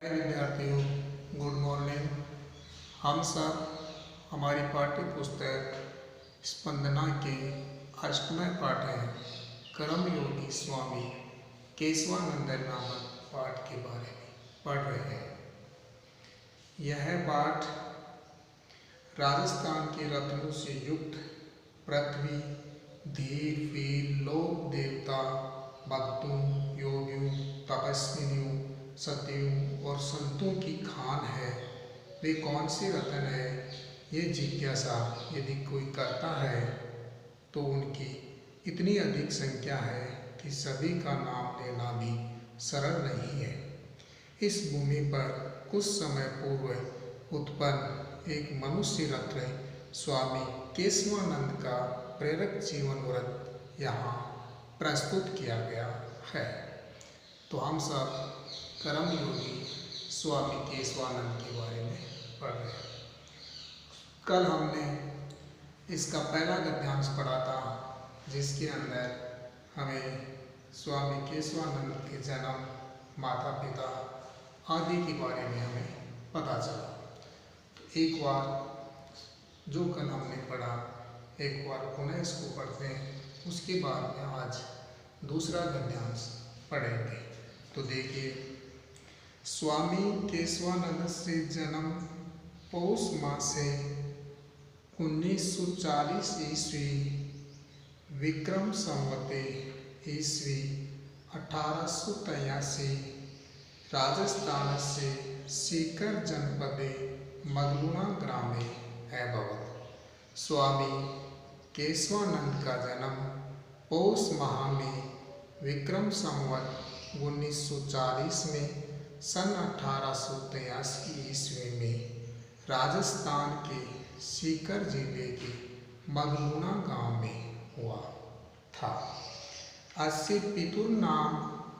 विद्यार्थियों, good morning. हम सब हमारी पाठ्य पुस्तक स्पंदना के अष्टम पाठ है कर्मयोगी स्वामी केशवानंद नामक पाठ के बारे में पढ़ रहे हैं। यह पाठ राजस्थान के रत्नों से युक्त पृथ्वी, धीर, वीर, लोक देवता, भक्तों, योगियों, तपस्विनियों, सतियों और संतों की खान है। वे कौन से रत्न है, ये जिज्ञासा यदि कोई करता है तो उनकी इतनी अधिक संख्या है कि सभी का नाम लेना भी सरल नहीं है। इस भूमि पर कुछ समय पूर्व उत्पन्न एक मनुष्य रत्न स्वामी केशवानंद का प्रेरक जीवन व्रत यहाँ प्रस्तुत किया गया है। तो हम सब कर्मयोगी स्वामी केशवानंद के बारे में पढ़ रहे हैं। कल हमने इसका पहला गद्यांश पढ़ा था, जिसके अंदर हमें स्वामी केशवानंद के जन्म, माता पिता आदि के बारे में हमें पता चला। तो एक बार जो कल हमने पढ़ा, एक बार पुनः इसको पढ़ते हैं, उसके बाद में आज दूसरा गद्यांश पढ़ेंगे। तो देखिए, स्वामी केशवानंद से जन्म पौष मासे 1940 ईस्वी विक्रम संवते ईस्वी 1883 राजस्थान से सीकर जनपदे मगलुणा ग्रामे अभवत्। स्वामी केशवानंद का जन्म पौष माह में विक्रम संवत 1940 में सन 1883 ईस्वी में राजस्थान के सीकर जिले के मगलुणा गांव में हुआ था। अस्य पितुर नाम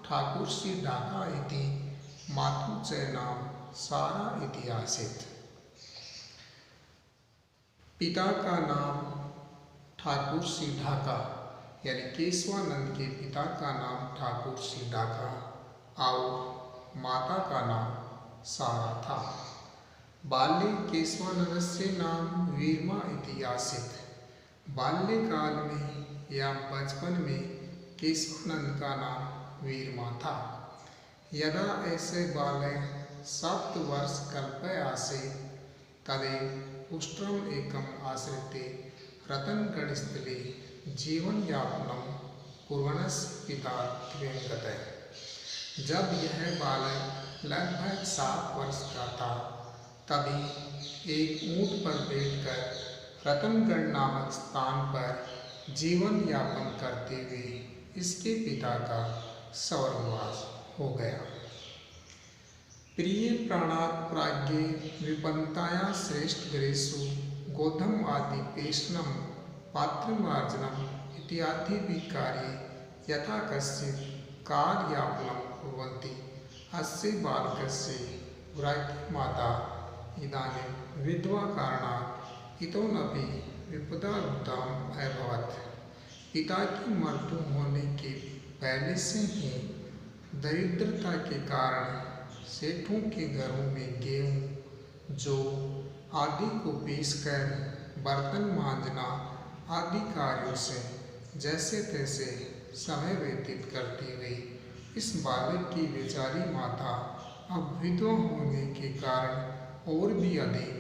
ठाकुर श्री ढाका इति मातु च नाम सारा इति आसीत्। पिता का नाम ठाकुर श्री ढाका यानी केशवानंद के पिता का नाम ठाकुर श्री ढाका और माता का नाम सारा था। बाल्ये केशवानंद से नाम वीरमा इति आसीत्। बाल्यकाल में या बचपन में केशवानंद का नाम वीरमा था। यदा ऐसे बाले 7 वर्ष कल्पे आसे तदे पुष्ट्रम एकम आश्रिते रतनगढ़स्थले जीवन यापनम कुर्वन्नस् पिता त्र्यंगतः। जब यह बालक लगभग 7 वर्ष का था, तभी एक ऊंट पर बैठकर रतनगढ़ नामक स्थान पर जीवन यापन करते हुए इसके पिता का स्वर्गवास हो गया। प्रिय प्राणात् प्राज्ञे विपन्ताया श्रेष्ठ गृहेषु गोधम आदि पेषणम पात्रमार्जनम इत्यादि भी कार्ये यथा कश्चित् कार्यापनं कुर्वन्ति। अस्य बालकस्य वृद्धा माता इदानीं विधवा कारणात् इतोऽपि विपदारुद्धम् अभवत्। पिता की मृत्यु होने के पहले से ही दरिद्रता के कारण सेठों के घरों में गेहूँ, जौ आदि को पीसकर बर्तन मांजना आदि कार्यों से जैसे तैसे समय व्यतीत करती हुई इस बालक की बेचारी माता अब विधवा होने के कारण और भी अधिक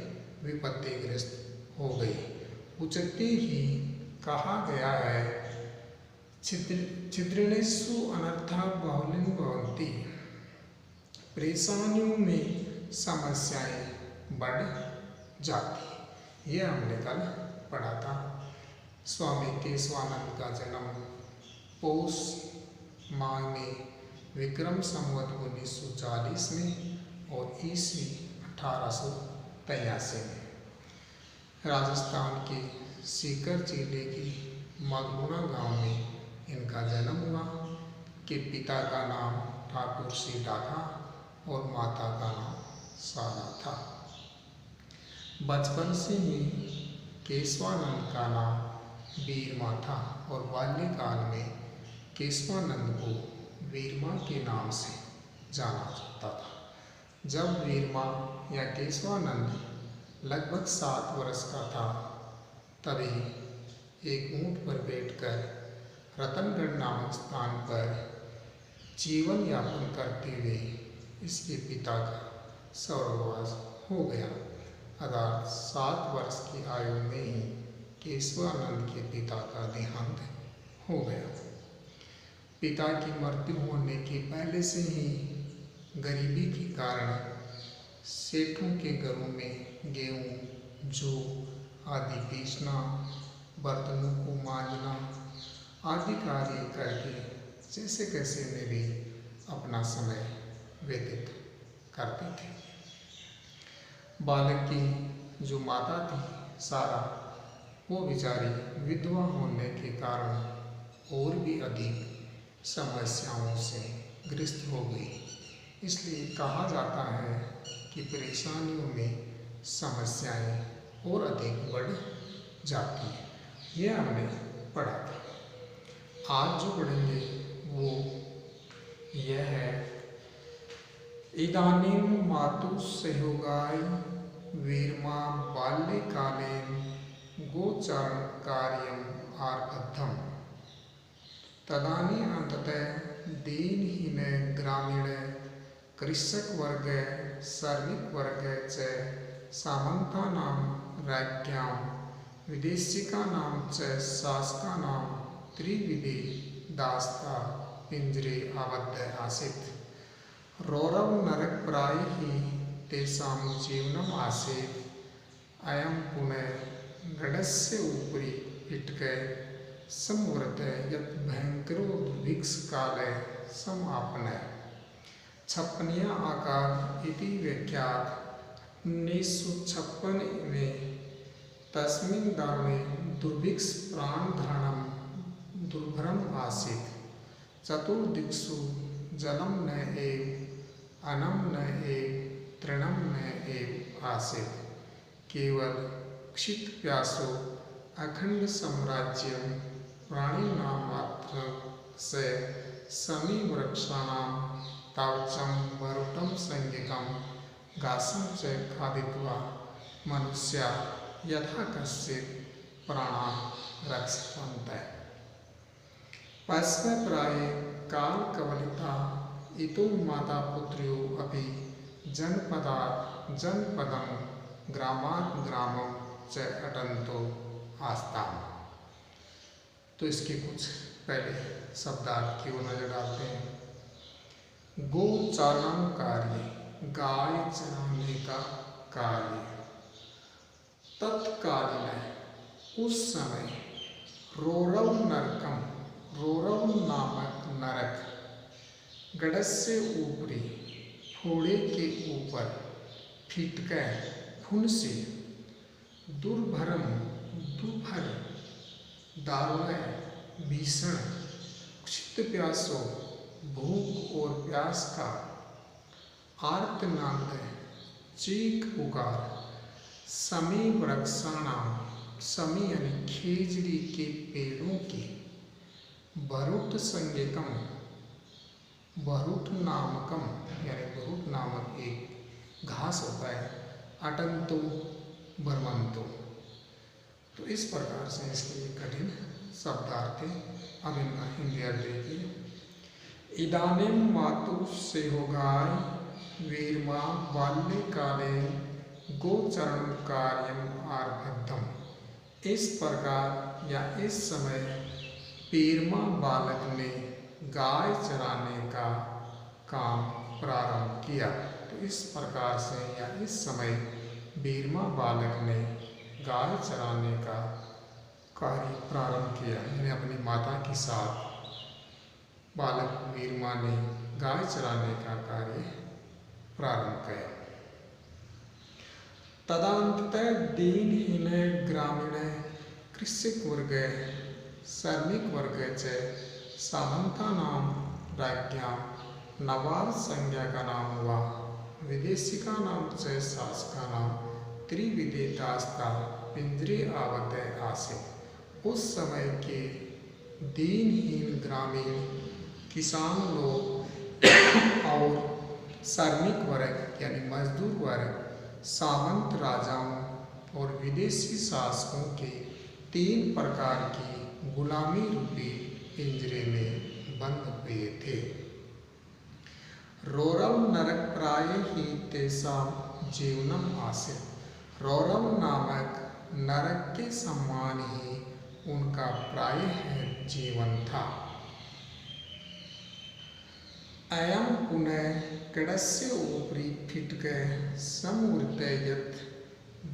विपत्तिग्रस्त हो गई। उचित ही कहा गया है, छिद्रेषु अनर्था बहुलीन भवन्ति। परेशानियों में समस्याएं बढ़ जाती। यह हमने कल पढ़ा था। स्वामी केशवानंद का जन्म पौष माह में विक्रम संवत 1940 में और ईस्वी 1883 में राजस्थान के सीकर जिले की मगलुणा गांव में इनका जन्म हुआ। कि पिता का नाम ठाकुर श्री ढाका और माता का नाम सारा था। बचपन से ही केशवानंद का नाम वीरमा था और बाल्यकाल में केशवानंद को वीरमा के नाम से जाना जाता था। जब वीरमा या केशवानंद लगभग 7 वर्ष का था, तभी एक ऊंट पर बैठकर रतनगढ़ नामक स्थान पर जीवन यापन करते हुए इसके पिता का स्वर्गवास हो गया। अर्थात 7 वर्ष की आयु में ही केशवानंद के पिता का देहांत हो गया। पिता की मृत्यु होने के पहले से ही गरीबी के कारण सेठों के घरों में गेहूँ, जौ आदि बेचना, बर्तनों को मांजना आदि कार्य करके जैसे कैसे में भी अपना समय व्यतीत करते थे। बालक की जो माता थी सारा, वो बेचारी विधवा होने के कारण और भी अधिक समस्याओं से ग्रस्त हो गई। इसलिए कहा जाता है कि परेशानियों में समस्याएं और अधिक बढ़ जाती हैं। यह हमने पढ़ा था। आज जो पढ़ेंगे वो यह है, इदानीं मातु सहयोगाय वीरमा बाल्यकालेन गोचारण कार्यम आरब्धम। तदानीं अंततः दीनहीन ग्रामीण कृषक वर्ग श्रमिक वर्ग च सामन्तानां राज्ञां विदेशिकानां च शासकानां त्रिविधे दास्ता पिंजरे आबद्ध आसीत्। रौरव नरकप्रायैः तेषां जीवनम् आसीत्। अयं पुनः गडस्य उपरि इट्कः संवर्तः यत् भयंकरो दुर्भिक्षकालः समापनः। छप्पनिया आकार इति विख्यात 1956 में तस्मिन् दारुणे दुर्भिक्ष प्राणधारणं दुर्भरम् आसीत्। चतुर्दिक्षु जलं न एव अन्नं न एव तृणं न एव आसीत्। केवल क्षितप्यासो अखंड साम्राज्यं प्राणिनां मात्रस्य समीवृक्षाणां तावचं भरुटं संज्ञकं घासं च खादित्वा मनुष्या यथा कश्चित् प्राणान् रक्षन्तः। पश्वप्राये कालकवलिता इतो मातापुत्र्यो अपि जनपदात् जनपदं ग्रामात् ग्रामं च अटन्तो आस्ताम्। तो इसके कुछ पहले शब्दार्थ की ओर नजर डालते हैं। गोचारण कार्य, गाय चराने का कार्य। तत्कालीन उस समय रौरव नरकम, रौरव नामक नरक, गडस्य ऊपरी फोड़े के ऊपर, फिटकर खून से, दुर्भरम दुर्भर, दारुण भीषण, क्षित प्यासो भूख और प्यास का, आर्तनाद चीख पुकार, समी वृक्षाणाम, समी यानी खेजड़ी के पेड़ों की, भरुट संज्ञकम, भरुट नामकम यानी भरुट नामक एक घास होता है, अटंतो बर्मंतो। तो इस प्रकार से इसके लिए कठिन शब्दार्थ थे। अब इनका हिंदी अर्थ देखिए। इदानीं मातु सेहोगाय वीरमा बाल्यकाले गोचरण कार्यम आरब्धम। इस प्रकार या इस समय वीरमा बालक ने गाय चराने का काम प्रारंभ किया। तो इस प्रकार से या इस समय वीरमा बालक ने गाय चराने का कार्य प्रारंभ किया, यानी अपनी माता के साथ बालक वीरमा ने गाय चराने का कार्य प्रारंभ किया। तदंततः दीनहीन ग्रामीण कृषक वर्ग श्रमिक वर्ग च सामन्तानां राज्ञां नवाब संज्ञकानां वा विदेशिकानां च शासकानां त्रिविधे दास्ता पिंजरे आबद्ध आसीत्। उस समय के दीनहीन ग्रामीण किसान लोग और श्रमिक वर्ग यानी मजदूर वर्ग, सामंत राजाओं और विदेशी शासकों के 3 प्रकार की गुलामी रूपी पिंजरे में बंद हुए थे। रौरव नरक प्राय ही तेषां जीवनम आसीत्। रौरव नामक नरक के समान ही उनका प्रायः जीवन था। अयं पुनः कड़स्य उपरि फिटकः समवर्तय यत्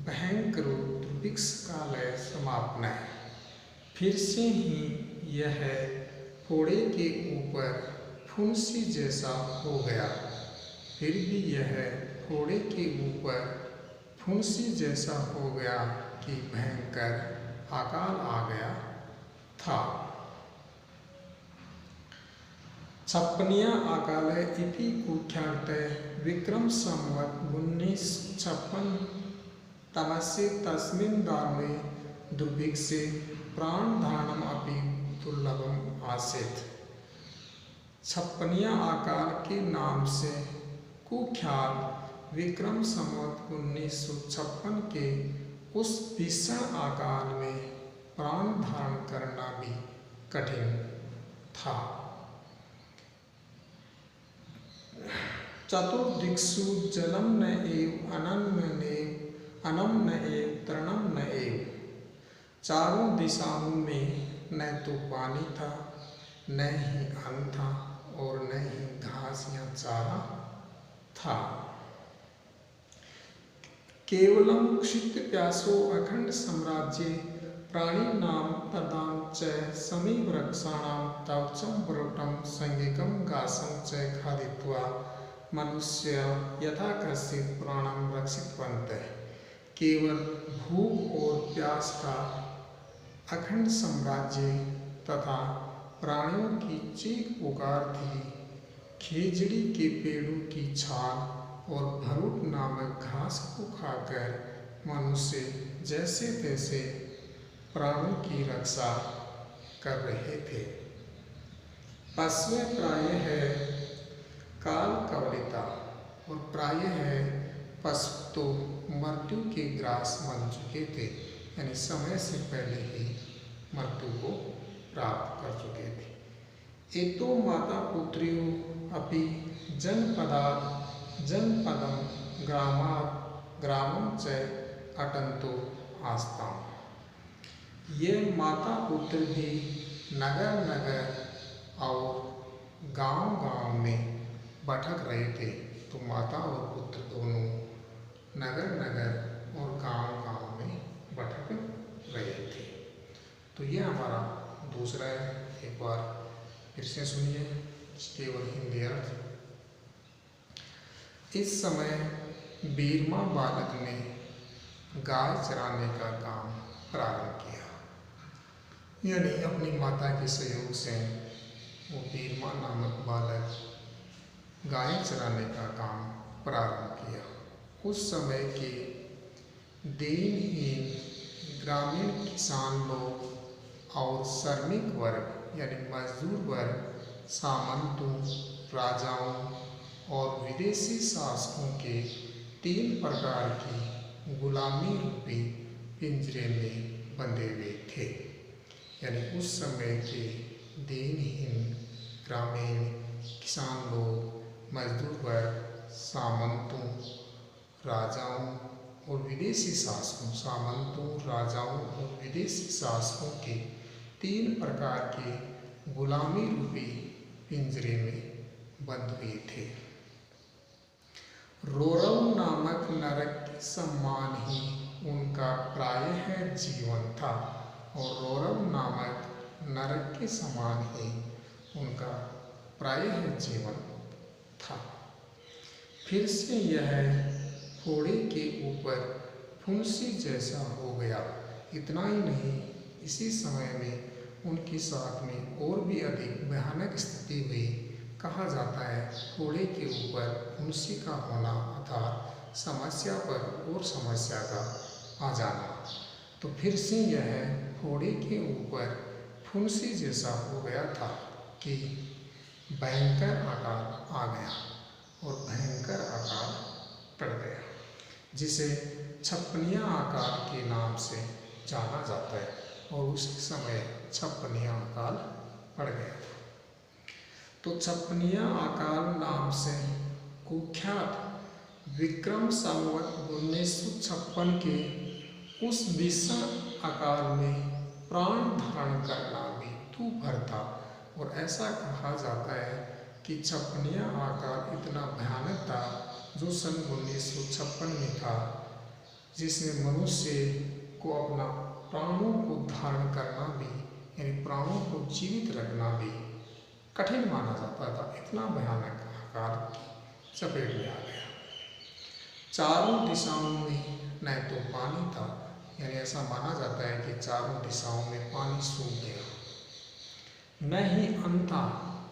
भयंकरो दुर्भिक्ष कालः समापनः। फिर से ही यह फोड़े के ऊपर फुंसी जैसा हो गया। फिर भी यह फोड़े के ऊपर फुंसी जैसा हो गया कि भयंकर अकाल आ गया था। छप्पनिया अकाल इति कुख्यातः विक्रम संवत् 1956 तमस्य तस्मिन् दारुणे दुर्भिक्षे प्राणदानम् अपि दुर्लभम् आसीत्। छप्पनिया अकाल के नाम से कुख्यात विक्रम संवत् 1956 के उस भीषण अकाल में प्राण धारण करना भी कठिन था। चतुर्दिक्षु जलम न एव अनम न एव तृणम न एव। चारों दिशाओं में न तो पानी था, न ही अन्न था और न ही घास या चारा था। केवलम क्षितिप्यासो अखंड साम्राज्ये प्राणिनां तदां च समीवृक्षाणां तवचं ब्रोटं संगिकं घासं च खादित्वा मनुष्य यथा कश्चित् प्राणं रक्षितवन्तः। केवल भूख और प्यास का अखंड साम्राज्य तथा प्राणियों की चीख पुकार थी। खेजड़ी के पेड़ों की छाल और भरूट नामक घास को खाकर मनुष्य जैसे तैसे प्राणों की रक्षा कर रहे थे। पशु प्रायः काल कवलिता और प्रायः पशु तो मृत्यु के ग्रास बन चुके थे, यानी समय से पहले ही मृत्यु को प्राप्त कर चुके थे। एतो माता पुत्र्यो अपि जनपदं ग्रामं च अटन्तो आस्ताम्। ये माता पुत्र भी नगर नगर और गांव गांव में भटक रहे थे। तो माता और पुत्र दोनों नगर नगर और गांव गांव में भटक रहे थे। तो ये हमारा दूसरा है, एक बार फिर से सुनिए केवल हिंदी अर्थ। इस समय बीरमा बालक ने गाय चराने का काम प्रारंभ किया, यानी अपनी माता के सहयोग से वो बीरमा नामक बालक गाय चराने का काम प्रारंभ किया। उस समय के दीनहीन ग्रामीण किसान लोग और श्रमिक वर्ग यानी मजदूर वर्ग सामंतों, राजाओं और विदेशी शासकों के 3 प्रकार की गुलामी रूपी पिंजरे में बंधे हुए थे। यानी उस समय के दीनहीन ग्रामीण किसान लोग, मजदूर वर्ग, सामंतों, राजाओं और विदेशी शासकों, सामंतों, राजाओं और विदेशी शासकों के 3 प्रकार के गुलामी रूपी पिंजरे में बंद हुए थे। रौरव नामक नरक के समान ही उनका प्रायः जीवन था और रौरव नामक नरक के समान ही उनका प्रायः जीवन था। फिर से यह फोड़े के ऊपर फुंसी जैसा हो गया। इतना ही नहीं, इसी समय में उनके साथ में और भी अधिक भयानक स्थिति हुई। कहा जाता है फोड़े के ऊपर फुंसी का होना अर्थात समस्या पर और समस्या का आ जाना। तो फिर से यह फोड़े के ऊपर फुंसी जैसा हो गया था कि भयंकर आकार आ गया और भयंकर अकाल पड़ गया, जिसे छप्पनिया अकाल के नाम से जाना जाता है। और उसी समय छप्पनिया अकाल पड़ गया था। तो छप्पनिया अकाल नाम से कुख्यात विक्रम संवत 1956 के उस भीषण अकाल में प्राण धारण करना भी दूभर था। और ऐसा कहा जाता है कि छप्पनिया अकाल इतना भयानक था जो सन 1956 में था, जिसमें मनुष्य को अपना प्राणों को धारण करना भी, यानी प्राणों को जीवित रखना भी कठिन माना जाता था। इतना भयानक अकाल की चपेट में आ गया। चारों दिशाओं में न तो पानी था, यानी ऐसा माना जाता है कि चारों दिशाओं में पानी सूख गया, न ही अन्न था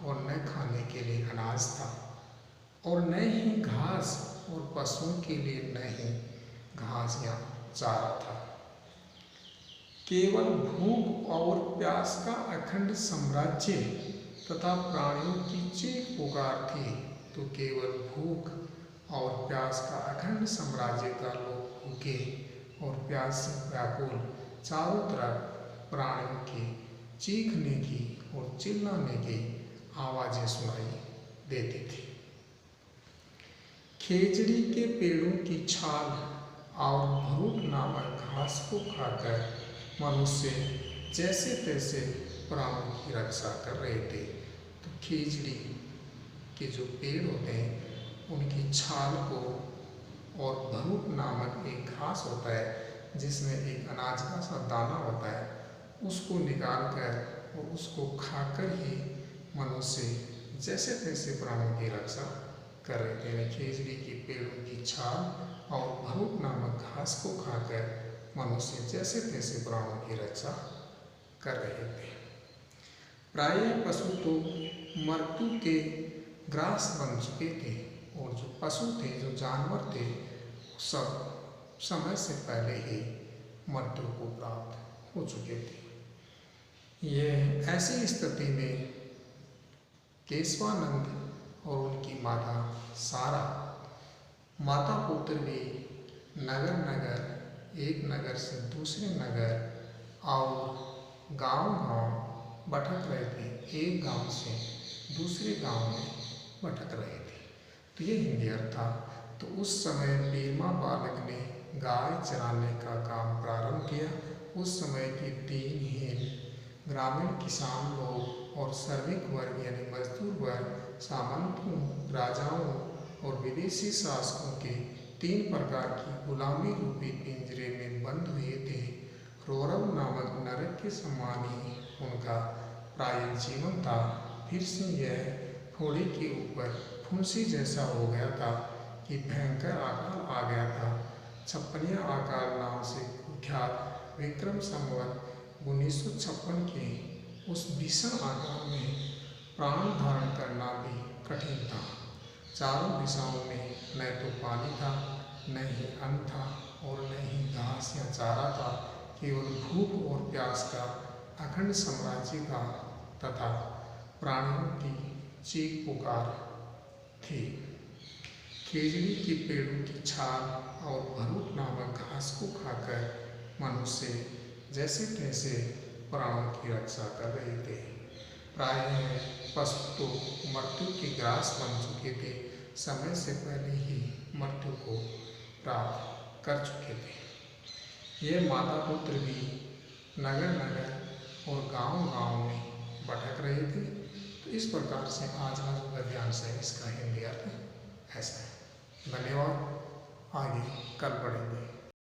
और न खाने के लिए अनाज था, और न ही घास और पशुओं के लिए न ही घास या चारा था। केवल भूख और प्यास का अखंड साम्राज्य तथा प्राणियों की चीख पुकार थी। तो केवल भूख और प्यास का अखंड साम्राज्य का लोग भूखे और प्यास से व्याकुल चारों तरफ प्राणियों की चीखने की और चिल्लाने की आवाजें सुनाई देती थी। खेजड़ी के पेड़ों की छाल और भरूट नामक घास को खाकर मनुष्य जैसे तैसे प्राणों की रक्षा कर रहे थे। तो खेजड़ी के जो पेड़ होते हैं उनकी छाल को, और भरूट नामक एक घास होता है जिसमें एक अनाज का सा दाना होता है, उसको निकाल कर और उसको खाकर ही मनुष्य जैसे तैसे प्राणों की रक्षा कर रहे थे। खेजड़ी के पेड़ों की छाल और भरूट नामक घास को खाकर मनुष्य जैसे तैसे प्राणों की रक्षा कर रहे थे। प्रायः पशु तो मृत्यु के ग्रास बन चुके थे, और जो पशु थे, जो जानवर थे, सब समय से पहले ही मृत्यु को प्राप्त हो चुके थे। यह ऐसी स्थिति में केशवानंद और उनकी माता सारा, माता पुत्र भी नगर नगर, एक नगर से दूसरे नगर और गांव-गांव भटक रहे थे। एक गांव से दूसरे गांव में भटक रहे थे। तो ये हिंदी था। तो उस समय बीरमा बालक ने गाय चराने का काम प्रारंभ किया। उस समय के दीनहीन ग्रामीण किसान लोग और श्रमिक वर्ग यानी मजदूर वर्ग सामंतों, राजाओं और विदेशी शासकों के 3 प्रकार की गुलामी रूपी पिंजरे में बंद हुए थे। रौरव नामक नरक के समान ही उनका प्रायः जीवन था। फिर से यह घोड़े के ऊपर फुंसी जैसा हो गया था कि भयंकर अकाल आ गया था। छप्पनिया अकाल नाम से कुख्यात विक्रम संवत 1956 के उस भीषण अकाल में प्राण धारण करना भी कठिन था। चारों दिशाओं में न तो पानी था, न ही अन्न था, और न ही घास या चारा था। केवल भूख और प्यास का अखंड साम्राज्य का तथा प्राणियों की चीख पुकार थी। खेजड़ी के पेड़ों की छाल और भरूट नामक घास को खाकर मनुष्य जैसे तैसे प्राणों की रक्षा कर रहे थे। प्रायः पशु तो मृत्यु के ग्रास बन चुके थे, समय से पहले ही मृत्यु को प्राप्त कर चुके थे। ये माता पुत्र भी नगर नगर और गांव गांव में भटक रहे थे। तो इस प्रकार से आज का जो गद्यांश है इसका हिंदी अर्थ ऐसा है। धन्यवाद। आगे कल पढ़ेंगे।